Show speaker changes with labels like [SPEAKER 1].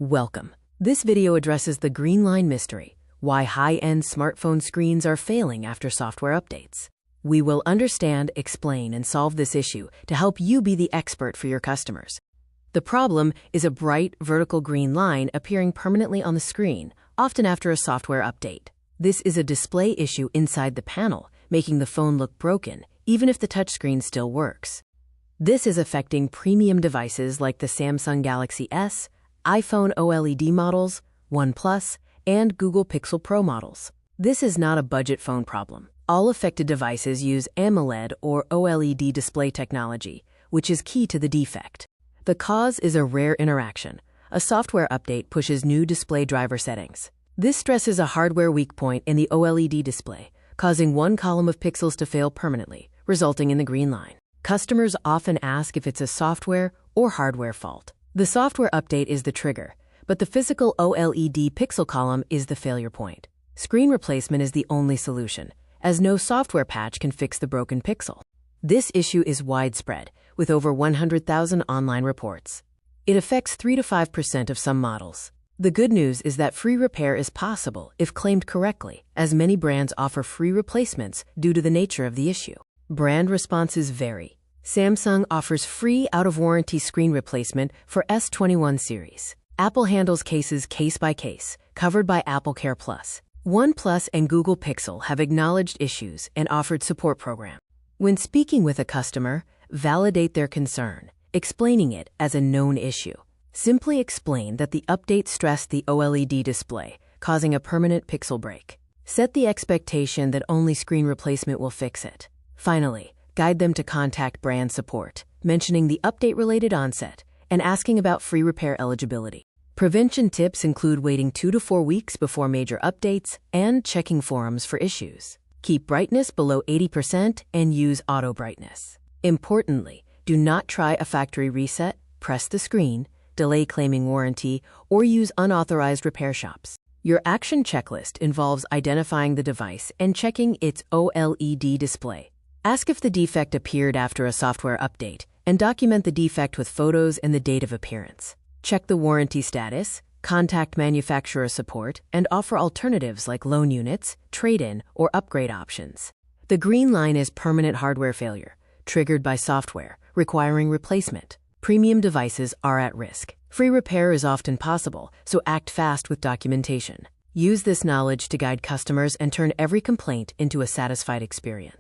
[SPEAKER 1] Welcome. This video addresses the green line mystery, why high-end smartphone screens are failing after software updates. We will understand, explain, and solve this issue to help you be the expert for your customers. The problem is a bright, vertical green line appearing permanently on the screen, often after a software update. This is a display issue inside the panel, making the phone look broken, even if the touchscreen still works. This is affecting premium devices like the Samsung Galaxy S, iPhone OLED models, OnePlus, and Google Pixel Pro models. This is not a budget phone problem. All affected devices use AMOLED or OLED display technology, which is key to the defect. The cause is a rare interaction. A software update pushes new display driver settings. This stresses a hardware weak point in the OLED display, causing one column of pixels to fail permanently, resulting in the green line. Customers often ask if it's a software or hardware fault. The software update is the trigger, but the physical OLED pixel column is the failure point. Screen replacement is the only solution, as no software patch can fix the broken pixel. This issue is widespread, with over 100,000 online reports. It affects 3 to 5% of some models. The good news is that free repair is possible if claimed correctly, as many brands offer free replacements due to the nature of the issue. Brand responses vary. Samsung offers free out-of-warranty screen replacement for S21 series. Apple handles cases case by case, covered by AppleCare Plus. OnePlus and Google Pixel have acknowledged issues and offered support programs. When speaking with a customer, validate their concern, explaining it as a known issue. Simply explain that the update stressed the OLED display, causing a permanent pixel break. Set the expectation that only screen replacement will fix it. Finally, guide them to contact brand support, mentioning the update-related onset and asking about free repair eligibility. Prevention tips include waiting 2 to 4 weeks before major updates and checking forums for issues. Keep brightness below 80% and use auto brightness. Importantly, do not try a factory reset, press the screen, delay claiming warranty, or use unauthorized repair shops. Your action checklist involves identifying the device and checking its OLED display. Ask if the defect appeared after a software update, and document the defect with photos and the date of appearance. Check the warranty status, contact manufacturer support, and offer alternatives like loan units, trade-in, or upgrade options. The green line is permanent hardware failure, triggered by software, requiring replacement. Premium devices are at risk. Free repair is often possible, so act fast with documentation. Use this knowledge to guide customers and turn every complaint into a satisfied experience.